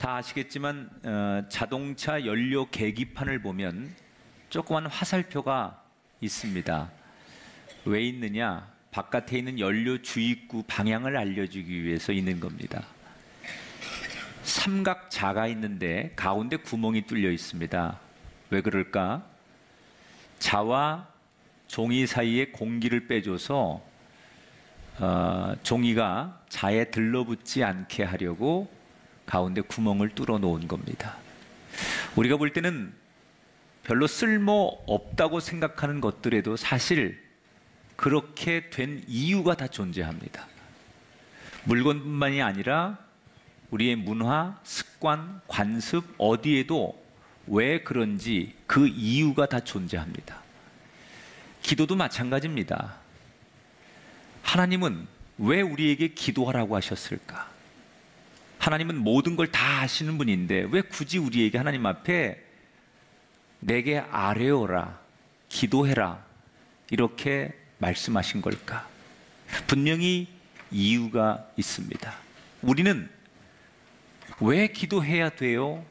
다 아시겠지만 자동차 연료 계기판을 보면 조그만 화살표가 있습니다. 왜 있느냐? 바깥에 있는 연료 주입구 방향을 알려주기 위해서 있는 겁니다. 삼각자가 있는데 가운데 구멍이 뚫려 있습니다. 왜 그럴까? 자와 종이 사이에 공기를 빼줘서 종이가 자에 들러붙지 않게 하려고 가운데 구멍을 뚫어 놓은 겁니다. 우리가 볼 때는 별로 쓸모 없다고 생각하는 것들에도 사실 그렇게 된 이유가 다 존재합니다. 물건뿐만이 아니라 우리의 문화, 습관, 관습 어디에도 왜 그런지 그 이유가 다 존재합니다. 기도도 마찬가지입니다. 하나님은 왜 우리에게 기도하라고 하셨을까? 하나님은 모든 걸 다 아시는 분인데 왜 굳이 우리에게 하나님 앞에 내게 아뢰어라, 기도해라 이렇게 말씀하신 걸까? 분명히 이유가 있습니다. 우리는 왜 기도해야 돼요?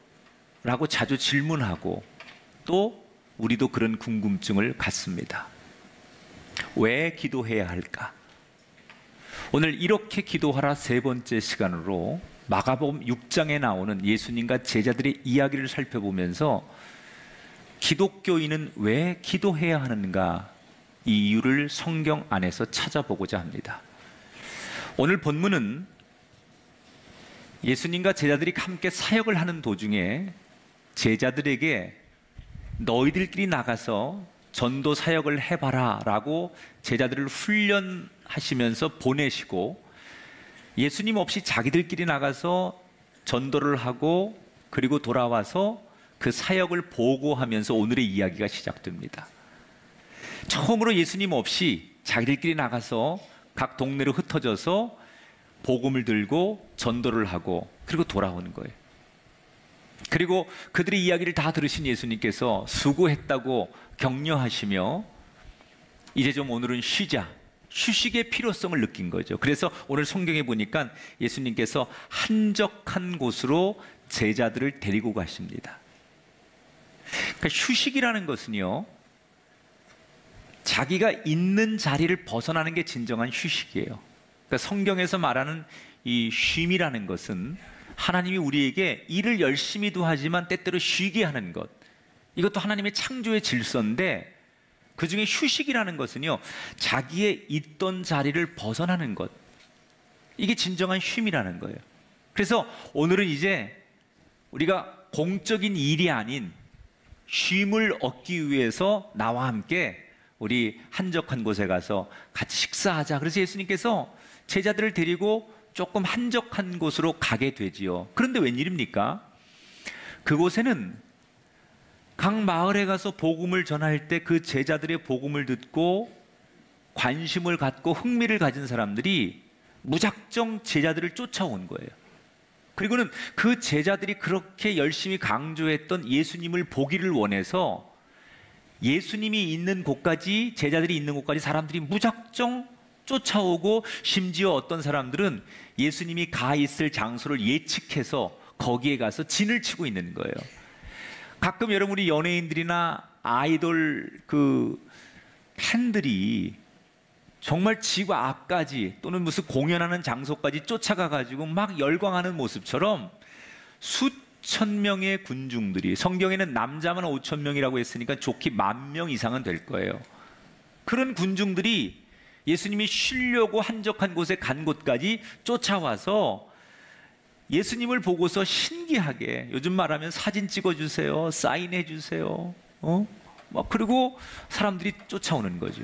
라고 자주 질문하고 또 우리도 그런 궁금증을 갖습니다. 왜 기도해야 할까? 오늘 이렇게 기도하라 세 번째 시간으로 마가복음 6장에 나오는 예수님과 제자들의 이야기를 살펴보면서 기독교인은 왜 기도해야 하는가? 이 이유를 성경 안에서 찾아보고자 합니다. 오늘 본문은 예수님과 제자들이 함께 사역을 하는 도중에 제자들에게 너희들끼리 나가서 전도 사역을 해봐라 라고 제자들을 훈련하시면서 보내시고 예수님 없이 자기들끼리 나가서 전도를 하고 그리고 돌아와서 그 사역을 보고하면서 오늘의 이야기가 시작됩니다. 처음으로 예수님 없이 자기들끼리 나가서 각 동네로 흩어져서 복음을 들고 전도를 하고 그리고 돌아오는 거예요. 그리고 그들의 이야기를 다 들으신 예수님께서 수고했다고 격려하시며 이제 좀 오늘은 쉬자, 휴식의 필요성을 느낀 거죠. 그래서 오늘 성경에 보니까 예수님께서 한적한 곳으로 제자들을 데리고 가십니다. 그러니까 휴식이라는 것은요, 자기가 있는 자리를 벗어나는 게 진정한 휴식이에요. 그러니까 성경에서 말하는 이 쉼이라는 것은 하나님이 우리에게 일을 열심히도 하지만 때때로 쉬게 하는 것, 이것도 하나님의 창조의 질서인데 그 중에 휴식이라는 것은요, 자기의 있던 자리를 벗어나는 것, 이게 진정한 쉼이라는 거예요. 그래서 오늘은 이제 우리가 공적인 일이 아닌 쉼을 얻기 위해서 나와 함께 우리 한적한 곳에 가서 같이 식사하자. 그래서 예수님께서 제자들을 데리고 조금 한적한 곳으로 가게 되지요. 그런데 웬일입니까? 그곳에는 각 마을에 가서 복음을 전할 때 그 제자들의 복음을 듣고 관심을 갖고 흥미를 가진 사람들이 무작정 제자들을 쫓아온 거예요. 그리고는 그 제자들이 그렇게 열심히 강조했던 예수님을 보기를 원해서 예수님이 있는 곳까지, 제자들이 있는 곳까지 사람들이 무작정 쫓아오고 심지어 어떤 사람들은 예수님이 가 있을 장소를 예측해서 거기에 가서 진을 치고 있는 거예요. 가끔 여러분이 연예인들이나 아이돌 그 팬들이 정말 지구 앞까지 또는 무슨 공연하는 장소까지 쫓아가 가지고 막 열광하는 모습처럼 수천 명의 군중들이, 성경에는 남자만 5천 명이라고 했으니까 좋게 10,000명 이상은 될 거예요. 그런 군중들이 예수님이 쉬려고 한적한 곳에 간 곳까지 쫓아와서 예수님을 보고서 신기하게, 요즘 말하면 사진 찍어주세요, 사인해주세요, 그리고 사람들이 쫓아오는 거죠.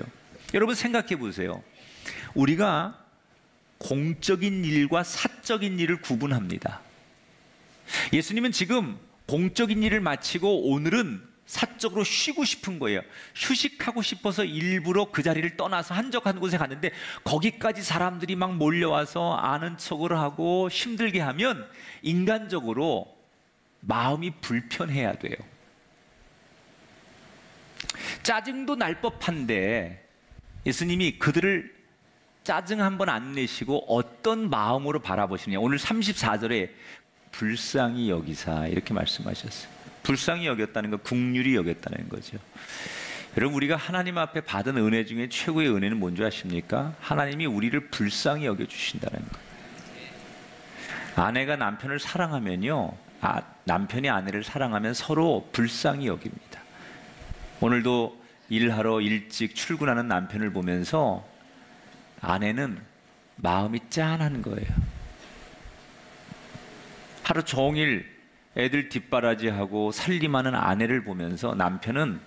여러분 생각해 보세요. 우리가 공적인 일과 사적인 일을 구분합니다. 예수님은 지금 공적인 일을 마치고 오늘은 사적으로 쉬고 싶은 거예요. 휴식하고 싶어서 일부러 그 자리를 떠나서 한적한 곳에 갔는데 거기까지 사람들이 막 몰려와서 아는 척을 하고 힘들게 하면 인간적으로 마음이 불편해야 돼요. 짜증도 날 법한데 예수님이 그들을 짜증 한번 안 내시고 어떤 마음으로 바라보시냐. 오늘 34절에 불쌍히 여기사 이렇게 말씀하셨어요. 불쌍히 여겼다는 건 긍휼히 여겼다는 거죠. 여러분, 우리가 하나님 앞에 받은 은혜 중에 최고의 은혜는 뭔지 아십니까? 하나님이 우리를 불쌍히 여겨주신다는 거예요. 아내가 남편을 사랑하면요, 남편이 아내를 사랑하면 서로 불쌍히 여깁니다. 오늘도 일하러 일찍 출근하는 남편을 보면서 아내는 마음이 짠한 거예요. 하루 종일 애들 뒷바라지하고 살림하는 아내를 보면서 남편은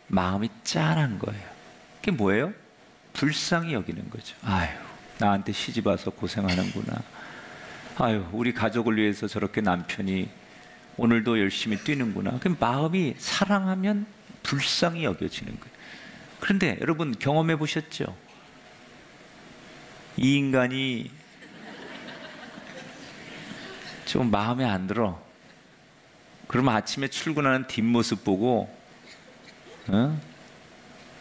마음이 짠한 거예요. 그게 뭐예요? 불쌍히 여기는 거죠. 아유, 나한테 시집 와서 고생하는구나. 아유, 우리 가족을 위해서 저렇게 남편이 오늘도 열심히 뛰는구나. 그 마음이, 사랑하면 불쌍히 여겨지는 거예요. 그런데 여러분 경험해 보셨죠? 이 인간이 좀 마음에 안 들어. 그러면 아침에 출근하는 뒷모습 보고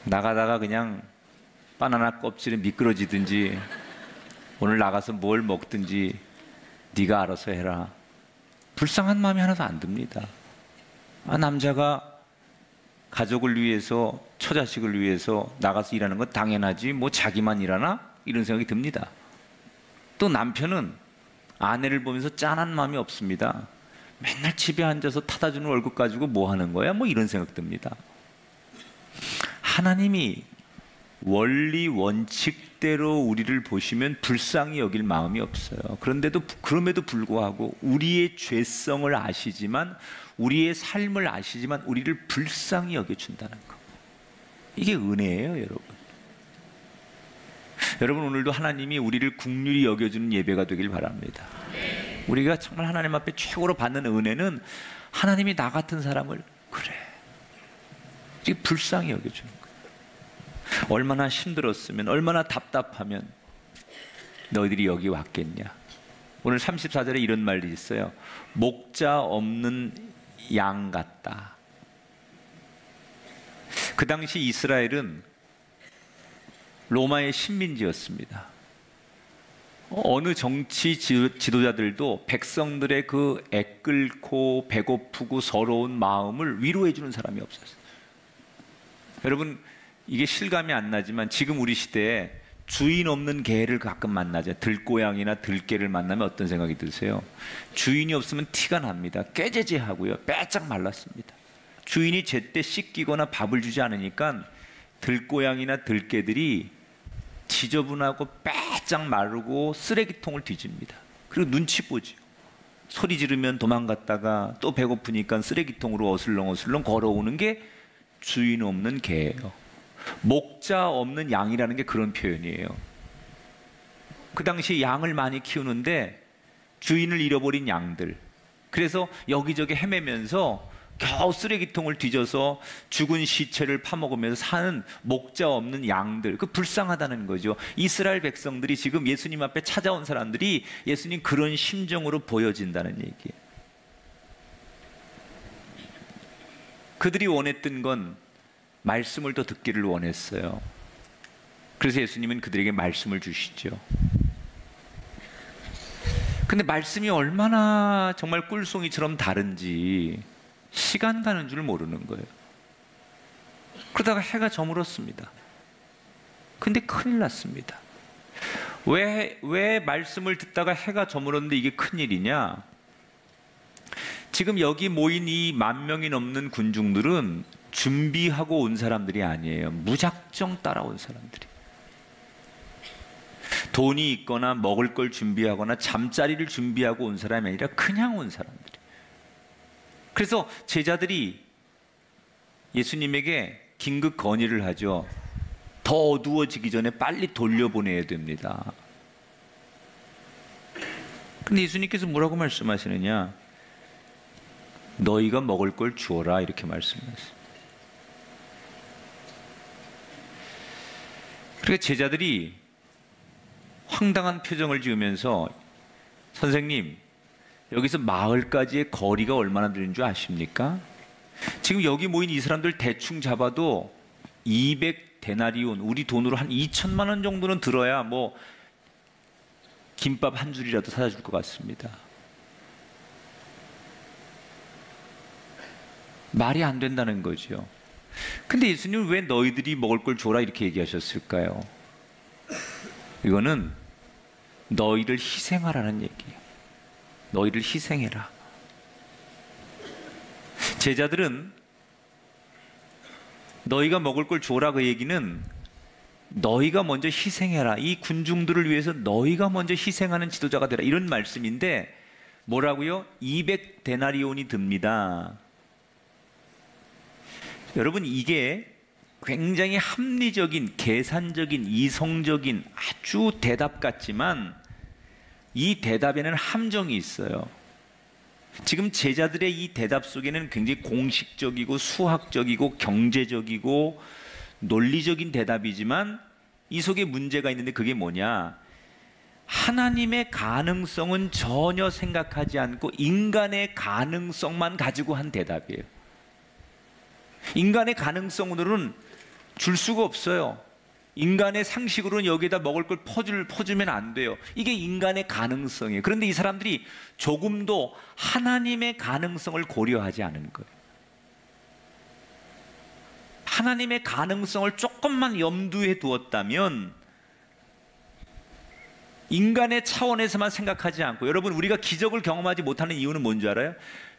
나가다가 그냥 바나나 껍질에 미끄러지든지 오늘 나가서 뭘 먹든지 네가 알아서 해라. 불쌍한 마음이 하나도 안 듭니다. 남자가 가족을 위해서, 처자식을 위해서 나가서 일하는 건 당연하지, 뭐 자기만 일하나? 이런 생각이 듭니다. 또 남편은 아내를 보면서 짠한 마음이 없습니다. 맨날 집에 앉아서 타다 주는 월급 가지고 뭐 하는 거야? 뭐 이런 생각 듭니다. 하나님이 원리 원칙대로 우리를 보시면 불쌍히 여길 마음이 없어요. 그럼에도 불구하고 우리의 죄성을 아시지만, 우리의 삶을 아시지만 우리를 불쌍히 여겨준다는 거. 이게 은혜예요, 여러분. 여러분, 오늘도 하나님이 우리를 긍휼히 여겨주는 예배가 되길 바랍니다. 우리가 정말 하나님 앞에 최고로 받는 은혜는 하나님이 나 같은 사람을 이렇게 불쌍히 여겨주는 거예요. 얼마나 힘들었으면, 얼마나 답답하면 너희들이 여기 왔겠냐. 오늘 34절에 이런 말이 있어요. 목자 없는 양 같다. 그 당시 이스라엘은 로마의 식민지였습니다. 어느 정치 지도자들도 백성들의 그 애끓고 배고프고 서러운 마음을 위로해 주는 사람이 없었어요. 여러분, 이게 실감이 안 나지만 지금 우리 시대에 주인 없는 개를 가끔 만나죠. 들고양이나 들개를 만나면 어떤 생각이 드세요? 주인이 없으면 티가 납니다. 꾀죄죄하고요, 빼짝 말랐습니다. 주인이 제때 씻기거나 밥을 주지 않으니까 들고양이나 들개들이 지저분하고 빼짝 마르고 쓰레기통을 뒤집니다. 그리고 눈치 보죠. 소리 지르면 도망갔다가 또 배고프니까 쓰레기통으로 어슬렁어슬렁 걸어오는 게 주인 없는 개예요. 목자 없는 양이라는 게 그런 표현이에요. 그 당시 양을 많이 키우는데 주인을 잃어버린 양들, 그래서 여기저기 헤매면서 겨우 쓰레기통을 뒤져서 죽은 시체를 파먹으면서 사는 목자 없는 양들, 그 불쌍하다는 거죠. 이스라엘 백성들이 지금 예수님 앞에 찾아온 사람들이 예수님 그런 심정으로 보여진다는 얘기예요. 그들이 원했던 건 말씀을 더 듣기를 원했어요. 그래서 예수님은 그들에게 말씀을 주시죠. 근데 말씀이 얼마나 정말 꿀송이처럼 다른지 시간 가는 줄 모르는 거예요. 그러다가 해가 저물었습니다. 근데 큰일 났습니다. 왜 말씀을 듣다가 해가 저물었는데 이게 큰일이냐? 지금 여기 모인 이 10,000명이 넘는 군중들은 준비하고 온 사람들이 아니에요. 무작정 따라온 사람들이. 돈이 있거나 먹을 걸 준비하거나 잠자리를 준비하고 온 사람이 아니라 그냥 온 사람들이. 그래서 제자들이 예수님에게 긴급 건의를 하죠. 더 어두워지기 전에 빨리 돌려보내야 됩니다. 근데 예수님께서 뭐라고 말씀하시느냐? 너희가 먹을 걸 주어라, 이렇게 말씀하셨어요. 그러니까 제자들이 황당한 표정을 지으면서, 선생님, 여기서 마을까지의 거리가 얼마나 되는 줄 아십니까? 지금 여기 모인 이 사람들 대충 잡아도 200데나리온, 우리 돈으로 한 2천만 원 정도는 들어야 뭐 김밥 한 줄이라도 사다 줄 것 같습니다. 말이 안 된다는 거죠. 근데 예수님은 왜 너희들이 먹을 걸 줘라 이렇게 얘기하셨을까요? 이거는 너희를 희생하라는 얘기예요. 너희를 희생해라. 제자들은 너희가 먹을 걸 줘라 그 얘기는 너희가 먼저 희생해라. 이 군중들을 위해서 너희가 먼저 희생하는 지도자가 되라. 이런 말씀인데 뭐라고요? 200데나리온이 듭니다. 여러분, 이게 굉장히 합리적인, 계산적인, 이성적인 아주 대답 같지만 이 대답에는 함정이 있어요. 지금 제자들의 이 대답 속에는 굉장히 공식적이고 수학적이고 경제적이고 논리적인 대답이지만 이 속에 문제가 있는데 그게 뭐냐? 하나님의 가능성은 전혀 생각하지 않고 인간의 가능성만 가지고 한 대답이에요. 인간의 가능성으로는 줄 수가 없어요. 인간의 상식으로는 여기에다 먹을 걸 퍼주면 안 돼요. 이게 인간의 가능성이에요. 그런데 이 사람들이 조금도 하나님의 가능성을 고려하지 않은 거예요. 하나님의 가능성을 조금만 염두에 두었다면 인간의 차원에서만 생각하지 않고, 여러분, 우리가 기적을 경험하지 못하는 이유는 뭔지 알아요?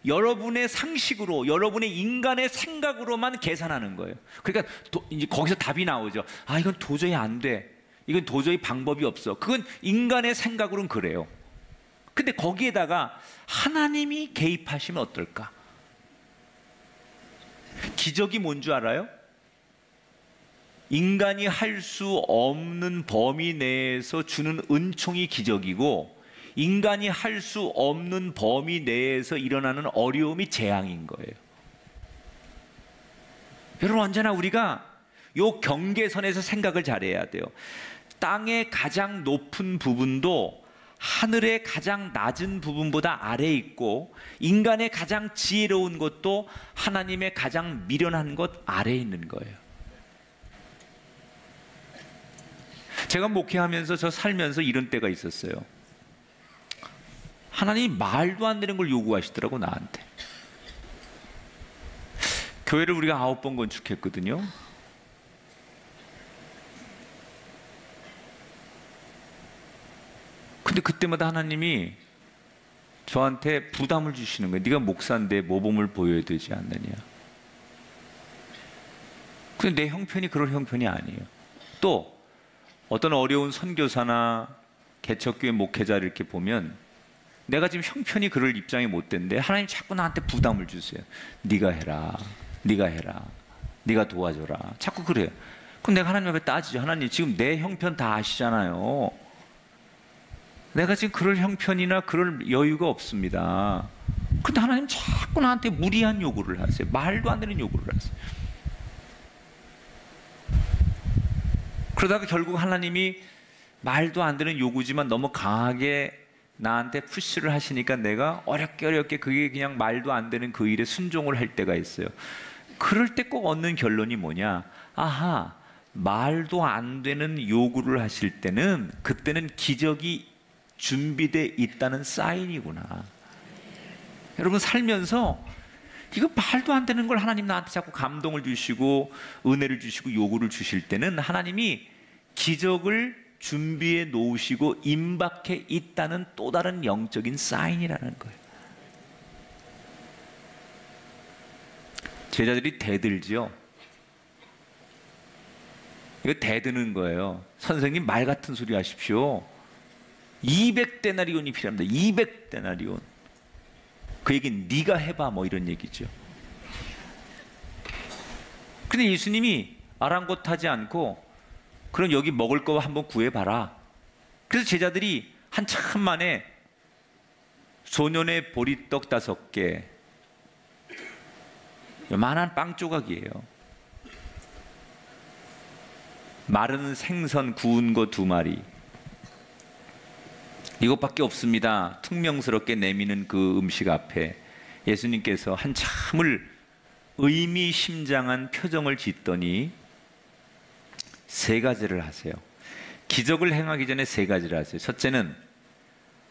여러분의 상식으로, 여러분의 인간의 생각으로만 계산하는 거예요. 그러니까 이제 거기서 답이 나오죠. 아, 이건 도저히 안 돼. 이건 도저히 방법이 없어. 그건 인간의 생각으로는 그래요. 근데 거기에다가 하나님이 개입하시면 어떨까? 기적이 뭔 줄 알아요? 인간이 할 수 없는 범위 내에서 주는 은총이 기적이고, 인간이 할 수 없는 범위 내에서 일어나는 어려움이 재앙인 거예요. 여러분, 언제나 우리가 요 경계선에서 생각을 잘해야 돼요. 땅의 가장 높은 부분도 하늘의 가장 낮은 부분보다 아래에 있고, 인간의 가장 지혜로운 것도 하나님의 가장 미련한 것 아래에 있는 거예요. 제가 목회하면서, 저 살면서 이런 때가 있었어요. 하나님이 말도 안 되는 걸 요구하시더라고, 나한테. 교회를 우리가 9번 건축했거든요. 근데 그때마다 하나님이 저한테 부담을 주시는 거예요. 네가 목사인데 모범을 보여야 되지 않느냐. 근데 내 형편이 그럴 형편이 아니에요. 또 어떤 어려운 선교사나 개척교회 목회자를 이렇게 보면 내가 지금 형편이 그럴 입장이 못 된데 하나님 자꾸 나한테 부담을 주세요. 네가 해라, 네가 해라, 네가 도와줘라. 자꾸 그래요. 그럼 내가 하나님 앞에 따지죠. 하나님, 지금 내 형편 다 아시잖아요. 내가 지금 그럴 형편이나 그럴 여유가 없습니다. 근데 하나님 자꾸 나한테 무리한 요구를 하세요. 말도 안 되는 요구를 하세요. 그러다가 결국 하나님이 말도 안 되는 요구지만 너무 강하게 나한테 푸시를 하시니까 내가 어렵게 그게 그냥 말도 안 되는 그 일에 순종을 할 때가 있어요. 그럴 때 꼭 얻는 결론이 뭐냐? 아하, 말도 안 되는 요구를 하실 때는 그때는 기적이 준비되어 있다는 사인이구나. 여러분, 살면서 이거 말도 안 되는 걸 하나님 나한테 자꾸 감동을 주시고 은혜를 주시고 요구를 주실 때는 하나님이 기적을 준비해 놓으시고 임박해 있다는 또 다른 영적인 사인이라는 거예요. 제자들이 대들지요. 이거 대드는 거예요. 선생님, 말 같은 소리 하십시오. 200데나리온이 필요합니다. 200데나리온. 그 얘기는 네가 해봐, 뭐 이런 얘기죠. 근데 예수님이 아랑곳하지 않고 그럼 여기 먹을 거 한번 구해봐라. 그래서 제자들이 한참 만에 소년의 보리떡 5개, 요만한 빵 조각이에요. 마른 생선 구운 거 2마리, 이것밖에 없습니다. 퉁명스럽게 내미는 그 음식 앞에 예수님께서 한참을 의미심장한 표정을 짓더니 3가지를 하세요. 기적을 행하기 전에 3가지를 하세요. 첫째는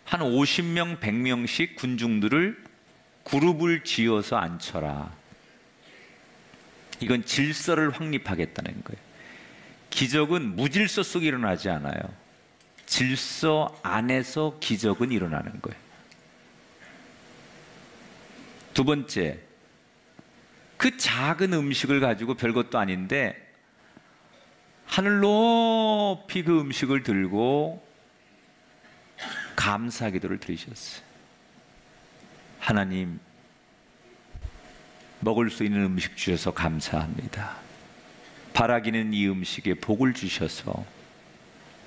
한 50명, 100명씩 군중들을 그룹을 지어서 앉혀라. 이건 질서를 확립하겠다는 거예요. 기적은 무질서 속에 일어나지 않아요. 질서 안에서 기적은 일어나는 거예요. 두 번째, 그 작은 음식을 가지고 별것도 아닌데 하늘 높이 그 음식을 들고 감사 기도를 드리셨어요. 하나님, 먹을 수 있는 음식 주셔서 감사합니다. 바라기는 이 음식에 복을 주셔서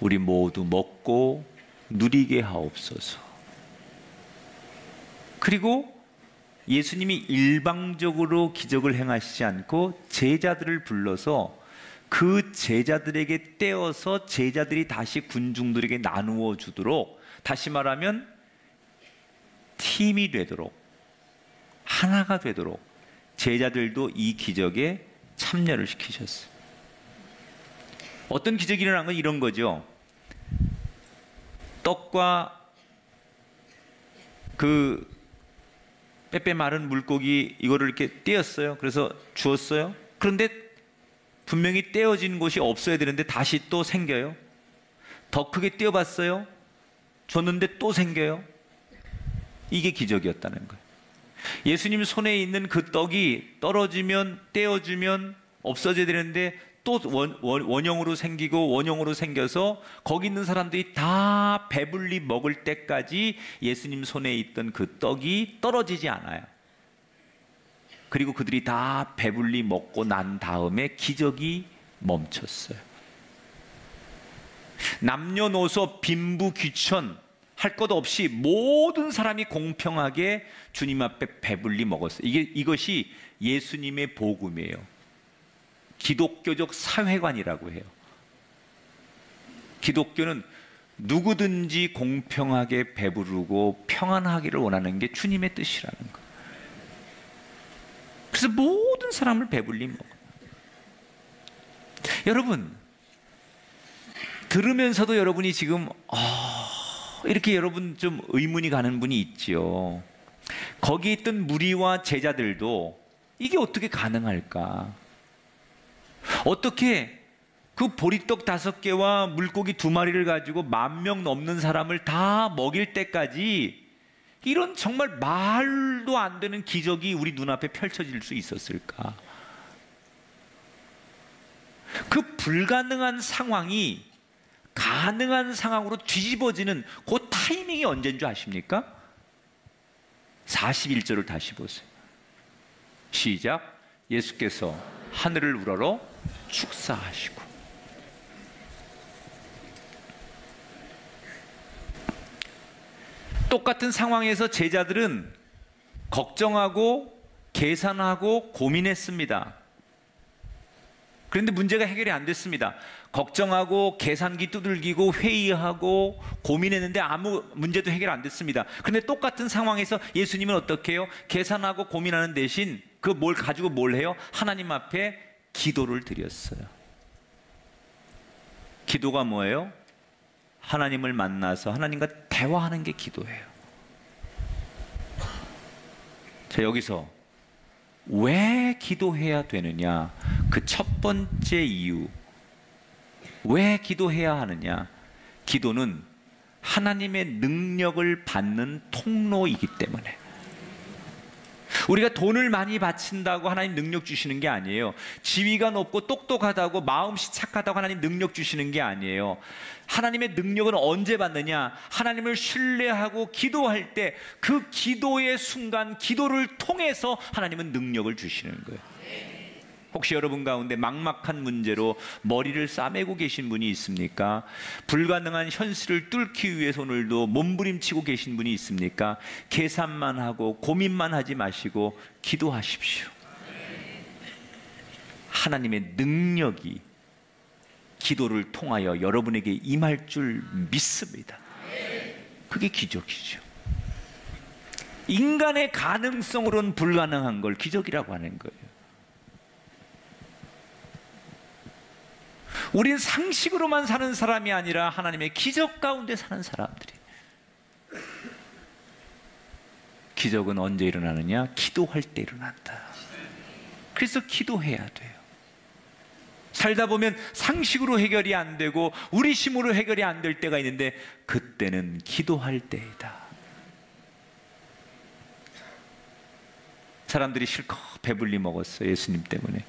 우리 모두 먹고 누리게 하옵소서. 그리고 예수님이 일방적으로 기적을 행하시지 않고 제자들을 불러서 그 제자들에게 떼어서 제자들이 다시 군중들에게 나누어 주도록, 다시 말하면 팀이 되도록, 하나가 되도록 제자들도 이 기적에 참여를 시키셨어요. 어떤 기적이 일어난 건 이런 거죠. 떡과 그 빼빼 마른 물고기 이거를 이렇게 떼었어요. 그래서 주었어요. 그런데 분명히 떼어진 곳이 없어야 되는데 다시 또 생겨요. 더 크게 떼어봤어요. 줬는데 또 생겨요. 이게 기적이었다는 거예요. 예수님 손에 있는 그 떡이 떨어지면 떼어주면 없어져야 되는데 또 원형으로 생기고 원형으로 생겨서 거기 있는 사람들이 다 배불리 먹을 때까지 예수님 손에 있던 그 떡이 떨어지지 않아요. 그리고 그들이 다 배불리 먹고 난 다음에 기적이 멈췄어요. 남녀노소 빈부귀천 할 것 없이 모든 사람이 공평하게 주님 앞에 배불리 먹었어요. 이것이 예수님의 복음이에요. 기독교적 사회관이라고 해요. 기독교는 누구든지 공평하게 배부르고 평안하기를 원하는 게 주님의 뜻이라는 거예요. 그래서 모든 사람을 배불리 먹어요. 여러분, 들으면서도 여러분이 지금 이렇게 여러분 좀 의문이 가는 분이 있지요. 거기 있던 무리와 제자들도 이게 어떻게 가능할까? 어떻게 그 보리떡 5개와 물고기 2마리를 가지고 10,000명 넘는 사람을 다 먹일 때까지 이런 정말 말도 안 되는 기적이 우리 눈앞에 펼쳐질 수 있었을까? 그 불가능한 상황이 가능한 상황으로 뒤집어지는 그 타이밍이 언제인 줄 아십니까? 41절을 다시 보세요. 시작. 예수께서 하늘을 우러러 축사하시고. 똑같은 상황에서 제자들은 걱정하고 계산하고 고민했습니다. 그런데 문제가 해결이 안 됐습니다. 걱정하고 계산기 두들기고 회의하고 고민했는데 아무 문제도 해결 안 됐습니다. 그런데 똑같은 상황에서 예수님은 어떻게 해요? 계산하고 고민하는 대신 그 뭘 가지고 뭘 해요? 하나님 앞에 기도를 드렸어요. 기도가 뭐예요? 하나님을 만나서 하나님과 대화하는 게 기도예요. 자, 여기서 왜 기도해야 되느냐? 그 첫 번째 이유, 왜 기도해야 하느냐? 기도는 하나님의 능력을 받는 통로이기 때문에. 우리가 돈을 많이 바친다고 하나님 능력 주시는 게 아니에요. 지위가 높고 똑똑하다고 마음씨 착하다고 하나님 능력 주시는 게 아니에요. 하나님의 능력은 언제 받느냐? 하나님을 신뢰하고 기도할 때 그 기도의 순간, 기도를 통해서 하나님은 능력을 주시는 거예요. 혹시 여러분 가운데 막막한 문제로 머리를 싸매고 계신 분이 있습니까? 불가능한 현실을 뚫기 위해서 오늘도 몸부림치고 계신 분이 있습니까? 계산만 하고 고민만 하지 마시고 기도하십시오. 하나님의 능력이 기도를 통하여 여러분에게 임할 줄 믿습니다. 그게 기적이죠. 인간의 가능성으로는 불가능한 걸 기적이라고 하는 거예요. 우린 상식으로만 사는 사람이 아니라 하나님의 기적 가운데 사는 사람들이. 기적은 언제 일어나느냐? 기도할 때 일어난다. 그래서 기도해야 돼요. 살다 보면 상식으로 해결이 안 되고 우리 힘으로 해결이 안 될 때가 있는데 그때는 기도할 때이다. 사람들이 실컷 배불리 먹었어요. 예수님 때문에.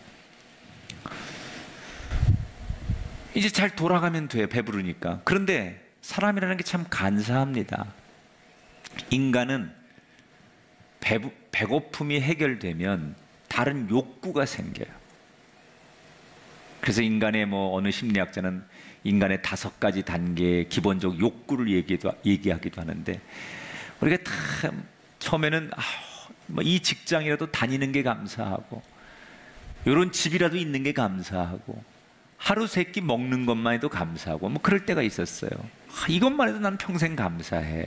이제 잘 돌아가면 돼요. 배부르니까. 그런데 사람이라는 게 참 간사합니다. 인간은 배고픔이 해결되면 다른 욕구가 생겨요. 그래서 인간의 어느 심리학자는 인간의 5가지 단계의 기본적 욕구를 얘기하기도 하는데, 우리가 참 처음에는 이 직장이라도 다니는 게 감사하고, 이런 집이라도 있는 게 감사하고, 하루 세 끼 먹는 것만 해도 감사하고, 그럴 때가 있었어요. 이것만 해도 난 평생 감사해.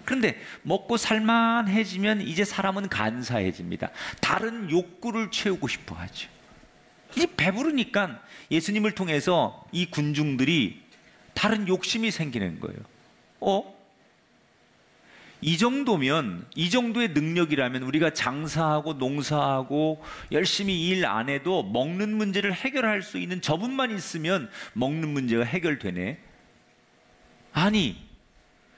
그런데 먹고 살만해지면 이제 사람은 간사해집니다. 다른 욕구를 채우고 싶어 하죠. 이제 배부르니까 예수님을 통해서 이 군중들이 다른 욕심이 생기는 거예요. 이 정도면, 이 정도의 능력이라면 우리가 장사하고 농사하고 열심히 일 안 해도 먹는 문제를 해결할 수 있는 저분만 있으면 먹는 문제가 해결되네. 아니,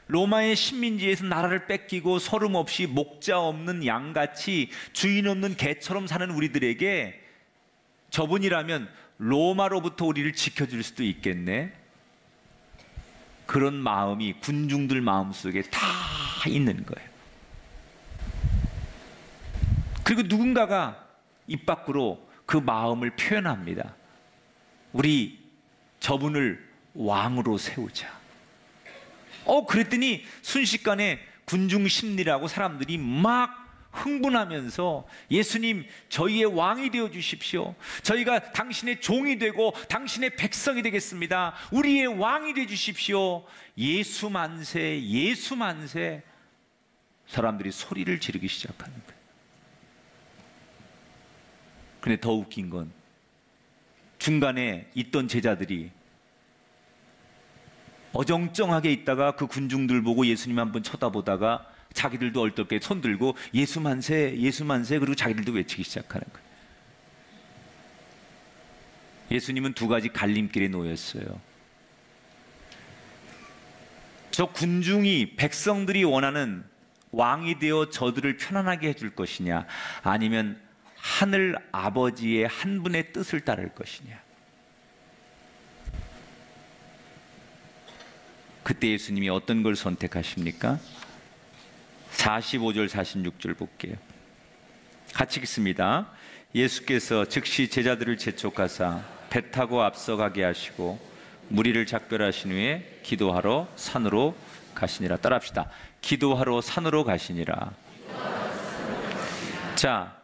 로마의 식민지에서 나라를 뺏기고 서름없이 목자 없는 양같이 주인 없는 개처럼 사는 우리들에게 저분이라면 로마로부터 우리를 지켜줄 수도 있겠네. 그런 마음이 군중들 마음속에 다 있는 거예요. 그리고 누군가가 입 밖으로 그 마음을 표현합니다. 우리 저분을 왕으로 세우자. 그랬더니 순식간에 군중 심리라고 사람들이 막 흥분하면서 예수님, 저희의 왕이 되어 주십시오. 저희가 당신의 종이 되고 당신의 백성이 되겠습니다. 우리의 왕이 되어 주십시오. 예수 만세, 예수 만세. 사람들이 소리를 지르기 시작하는 거예요. 근데 더 웃긴 건 중간에 있던 제자들이 어정쩡하게 있다가 그 군중들 보고 예수님 한번 쳐다보다가 자기들도 얼떨게 손 들고 예수 만세, 예수 만세, 그리고 자기들도 외치기 시작하는 거예요. 예수님은 2가지 갈림길에 놓였어요. 저 군중이, 백성들이 원하는 왕이 되어 저들을 편안하게 해줄 것이냐, 아니면 하늘 아버지의 한 분의 뜻을 따를 것이냐. 그때 예수님이 어떤 걸 선택하십니까? 45절 46절 볼게요. 같이 읽습니다. 예수께서 즉시 제자들을 재촉하사 배 타고 앞서가게 하시고 무리를 작별하신 후에 기도하러 산으로 가시니라. 따라합시다. 기도하러 산으로 가시니라. 자,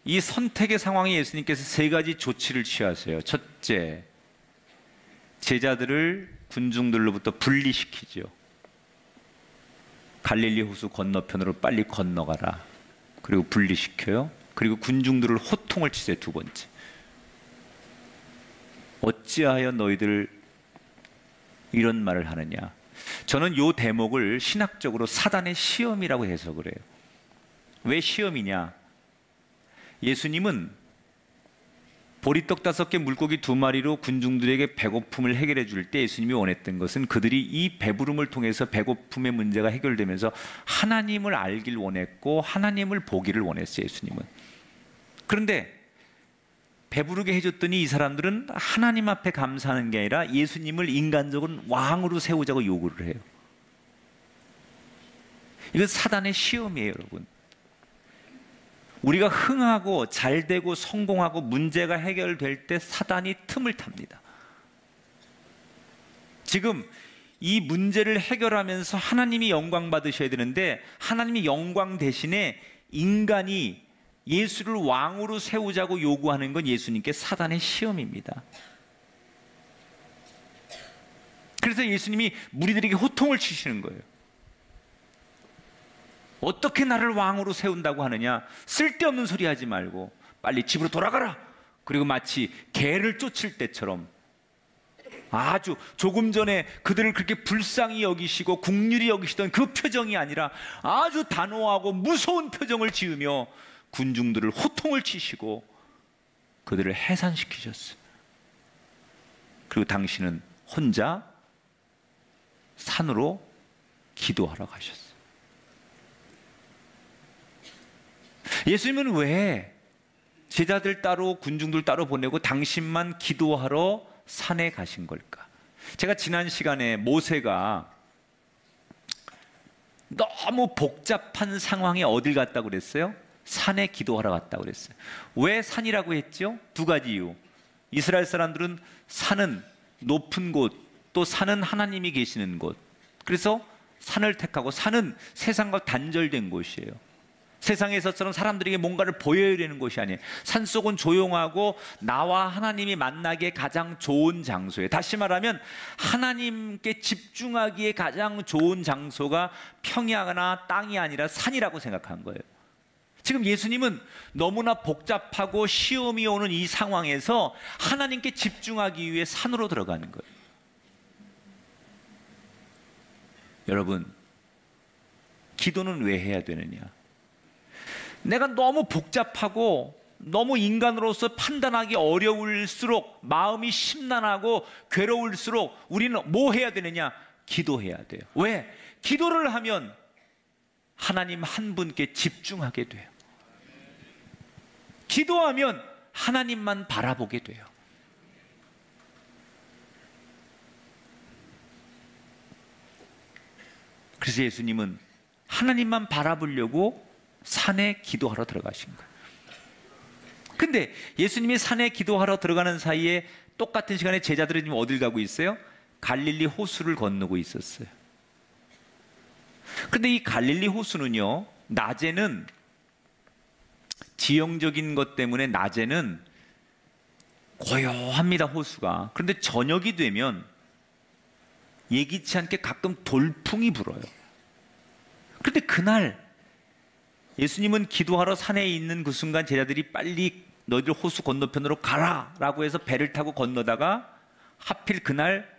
이 선택의 상황에 예수님께서 3가지 조치를 취하세요. 첫째, 제자들을 군중들로부터 분리시키죠. 갈릴리 호수 건너편으로 빨리 건너가라. 그리고 분리시켜요. 그리고 군중들을 호통을 치세요. 2번째, 어찌하여 너희들 이런 말을 하느냐. 저는 이 대목을 신학적으로 사단의 시험이라고 해석을 해요. 왜 시험이냐? 예수님은 보리떡 5개, 물고기 2마리로 군중들에게 배고픔을 해결해 줄 때 예수님이 원했던 것은 그들이 이 배부름을 통해서 배고픔의 문제가 해결되면서 하나님을 알길 원했고 하나님을 보기를 원했어요. 예수님은. 그런데 배부르게 해줬더니 이 사람들은 하나님 앞에 감사하는 게 아니라 예수님을 인간적으로 왕으로 세우자고 요구를 해요. 이건 사단의 시험이에요, 여러분. 우리가 흥하고 잘되고 성공하고 문제가 해결될 때 사단이 틈을 탑니다. 지금 이 문제를 해결하면서 하나님이 영광 받으셔야 되는데 하나님이 영광 대신에 인간이 예수를 왕으로 세우자고 요구하는 건 예수님께 사단의 시험입니다. 그래서 예수님이 무리들에게 호통을 치시는 거예요. 어떻게 나를 왕으로 세운다고 하느냐? 쓸데없는 소리 하지 말고 빨리 집으로 돌아가라. 그리고 마치 개를 쫓을 때처럼 아주 조금 전에 그들을 그렇게 불쌍히 여기시고 긍휼히 여기시던 그 표정이 아니라 아주 단호하고 무서운 표정을 지으며 군중들을 호통을 치시고 그들을 해산시키셨어요. 그리고 당신은 혼자 산으로 기도하러 가셨어요. 예수님은 왜 제자들 따로 군중들 따로 보내고 당신만 기도하러 산에 가신 걸까? 제가 지난 시간에 모세가 너무 복잡한 상황에 어딜 갔다고 그랬어요? 산에 기도하러 갔다고 그랬어요. 왜 산이라고 했죠? 두 가지 이유. 이스라엘 사람들은 산은 높은 곳, 또 산은 하나님이 계시는 곳. 그래서 산을 택하고, 산은 세상과 단절된 곳이에요. 세상에서처럼 사람들에게 뭔가를 보여야 되는 곳이 아니에요. 산속은 조용하고 나와 하나님이 만나기에 가장 좋은 장소예요. 다시 말하면 하나님께 집중하기에 가장 좋은 장소가 평야나 땅이 아니라 산이라고 생각한 거예요. 지금 예수님은 너무나 복잡하고 시험이 오는 이 상황에서 하나님께 집중하기 위해 산으로 들어가는 거예요. 여러분, 기도는 왜 해야 되느냐? 내가 너무 복잡하고 너무 인간으로서 판단하기 어려울수록, 마음이 심란하고 괴로울수록 우리는 뭐 해야 되느냐? 기도해야 돼요. 왜? 기도를 하면 하나님 한 분께 집중하게 돼요. 기도하면 하나님만 바라보게 돼요. 그래서 예수님은 하나님만 바라보려고 산에 기도하러 들어가신 거예요. 근데 예수님이 산에 기도하러 들어가는 사이에 똑같은 시간에 제자들은 지금 어딜 가고 있어요? 갈릴리 호수를 건너고 있었어요. 근데 이 갈릴리 호수는요, 낮에는 지형적인 것 때문에 낮에는 고요합니다, 호수가. 그런데 저녁이 되면 예기치 않게 가끔 돌풍이 불어요. 그런데 그날 예수님은 기도하러 산에 있는 그 순간 제자들이 빨리 너희들 호수 건너편으로 가라 라고 해서 배를 타고 건너다가 하필 그날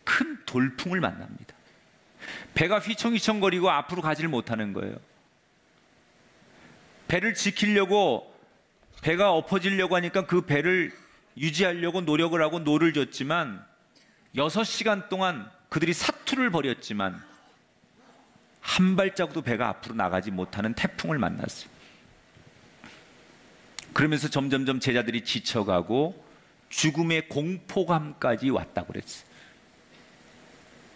큰 돌풍을 만납니다. 배가 휘청휘청거리고 앞으로 가지를 못하는 거예요. 배를 지키려고, 배가 엎어지려고 하니까 그 배를 유지하려고 노력을 하고 노를 젓지만 6시간 동안 그들이 사투를 벌였지만 한 발자국도 배가 앞으로 나가지 못하는 태풍을 만났어요. 그러면서 점점점 제자들이 지쳐가고 죽음의 공포감까지 왔다고 그랬어요.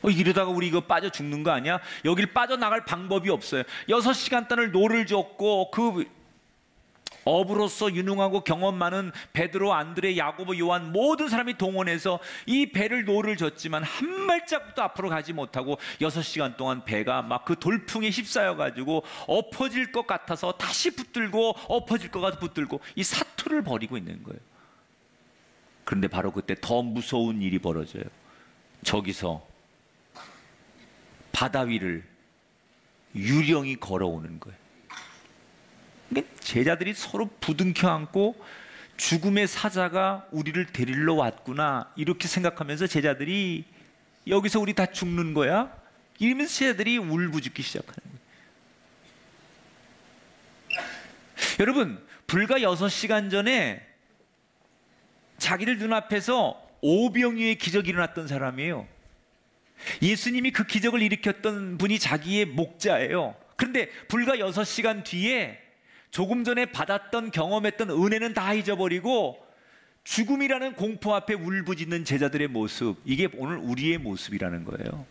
이러다가 우리 이거 빠져 죽는 거 아니야? 여길 빠져나갈 방법이 없어요. 6시간 동안 노를 젓고 그 어부로서 유능하고 경험 많은 베드로, 안드레, 야고보, 요한 모든 사람이 동원해서 이 배를 노를 젓지만 한 발자국도 앞으로 가지 못하고 6시간 동안 배가 막 그 돌풍에 휩싸여 가지고 엎어질 것 같아서 다시 붙들고 엎어질 것 같아 붙들고 이 사투를 벌이고 있는 거예요. 그런데 바로 그때 더 무서운 일이 벌어져요. 저기서 바다 위를 유령이 걸어오는 거예요. 제자들이 서로 부둥켜 안고 죽음의 사자가 우리를 데리러 왔구나 이렇게 생각하면서 제자들이 여기서 우리 다 죽는 거야? 이러면서 제자들이 울부짖기 시작하는 거예요. 여러분, 불과 6시간 전에 자기들 눈앞에서 오병이어의 기적이 일어났던 사람이에요. 예수님이 그 기적을 일으켰던 분이 자기의 목자예요. 그런데 불과 6시간 뒤에 조금 전에 받았던 경험했던 은혜는 다 잊어버리고 죽음이라는 공포 앞에 울부짖는 제자들의 모습, 이게 오늘 우리의 모습이라는 거예요.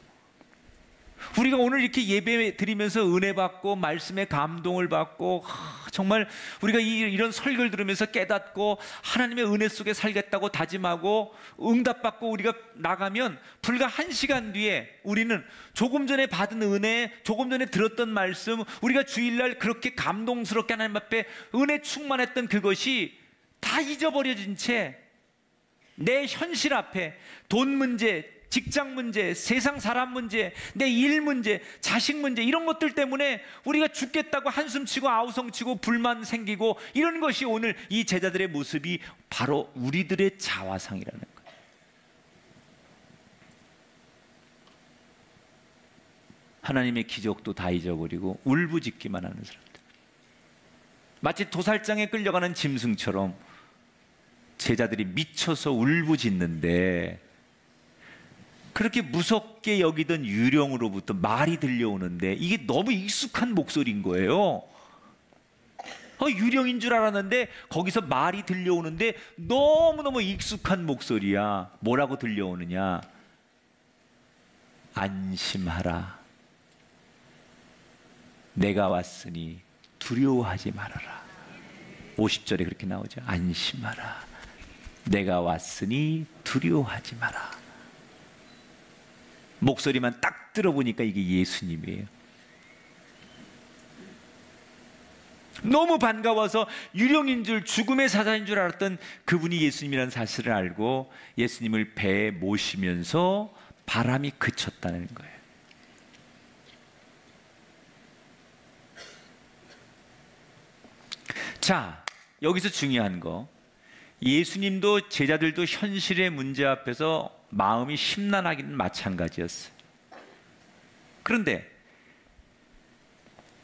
우리가 오늘 이렇게 예배 드리면서 은혜 받고 말씀의 감동을 받고 정말 우리가 이런 설교를 들으면서 깨닫고 하나님의 은혜 속에 살겠다고 다짐하고 응답받고 우리가 나가면 불과 1시간 뒤에 우리는 조금 전에 받은 은혜, 조금 전에 들었던 말씀, 우리가 주일날 그렇게 감동스럽게 하나님 앞에 은혜 충만했던 그것이 다 잊어버려진 채 내 현실 앞에 돈 문제, 직장 문제, 세상 사람 문제, 내 일 문제, 자식 문제 이런 것들 때문에 우리가 죽겠다고 한숨치고 아우성치고 불만 생기고 이런 것이 오늘 이 제자들의 모습이 바로 우리들의 자화상이라는 거예요. 하나님의 기적도 다 잊어버리고 울부짖기만 하는 사람들, 마치 도살장에 끌려가는 짐승처럼 제자들이 미쳐서 울부짖는데 그렇게 무섭게 여기던 유령으로부터 말이 들려오는데 이게 너무 익숙한 목소리인 거예요. 유령인 줄 알았는데 거기서 말이 들려오는데 너무너무 익숙한 목소리야. 뭐라고 들려오느냐? 안심하라. 내가 왔으니 두려워하지 말아라. 50절에 그렇게 나오죠. 안심하라. 내가 왔으니 두려워하지 마라. 목소리만 딱 들어보니까 이게 예수님이에요. 너무 반가워서 유령인 줄, 죽음의 사자인 줄 알았던 그분이 예수님이라는 사실을 알고 예수님을 배에 모시면서 바람이 그쳤다는 거예요. 자, 여기서 중요한 거, 예수님도 제자들도 현실의 문제 앞에서 마음이 심란하기는 마찬가지였어요. 그런데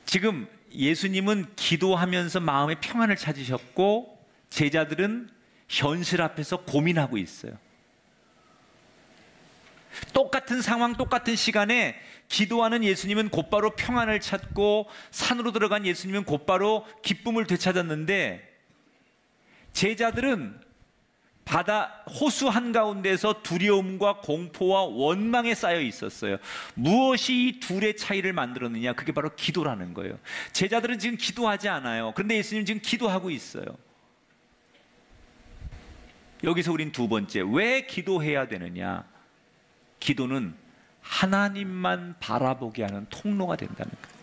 지금 예수님은 기도하면서 마음의 평안을 찾으셨고 제자들은 현실 앞에서 고민하고 있어요. 똑같은 상황, 똑같은 시간에 기도하는 예수님은 곧바로 평안을 찾고 산으로 들어간 예수님은 곧바로 기쁨을 되찾았는데 제자들은 바다 호수 한가운데서 두려움과 공포와 원망에 쌓여 있었어요. 무엇이 이 둘의 차이를 만들었느냐? 그게 바로 기도라는 거예요. 제자들은 지금 기도하지 않아요. 그런데 예수님 지금 기도하고 있어요. 여기서 우린 두 번째, 왜 기도해야 되느냐? 기도는 하나님만 바라보게 하는 통로가 된다는 거예요.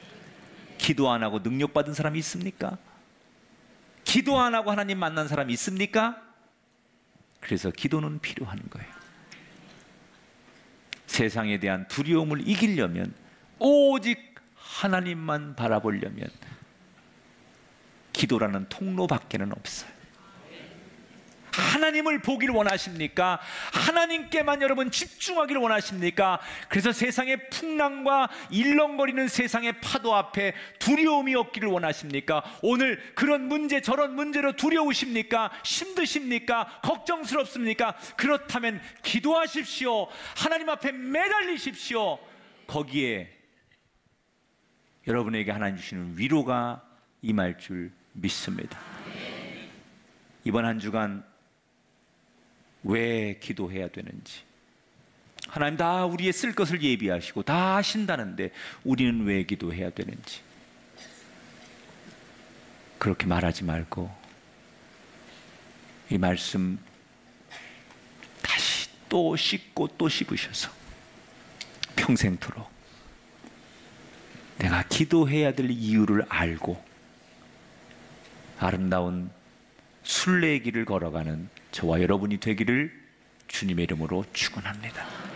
기도 안 하고 능력받은 사람이 있습니까? 기도 안 하고 하나님 만난 사람이 있습니까? 그래서 기도는 필요한 거예요. 세상에 대한 두려움을 이기려면, 오직 하나님만 바라보려면 기도라는 통로밖에는 없어요. 하나님을 보기를 원하십니까? 하나님께만 여러분 집중하기를 원하십니까? 그래서 세상의 풍랑과 일렁거리는 세상의 파도 앞에 두려움이 없기를 원하십니까? 오늘 그런 문제 저런 문제로 두려우십니까? 힘드십니까? 걱정스럽습니까? 그렇다면 기도하십시오. 하나님 앞에 매달리십시오. 거기에 여러분에게 하나님 주시는 위로가 임할 줄 믿습니다. 이번 한 주간 왜 기도해야 되는지, 하나님 다 우리의 쓸 것을 예비하시고 다 하신다는데 우리는 왜 기도해야 되는지 그렇게 말하지 말고 이 말씀 다시 또 씹고 또 씹으셔서 평생토록 내가 기도해야 될 이유를 알고 아름다운 순례의 길을 걸어가는 저와 여러분이 되기를 주님의 이름으로 축원합니다.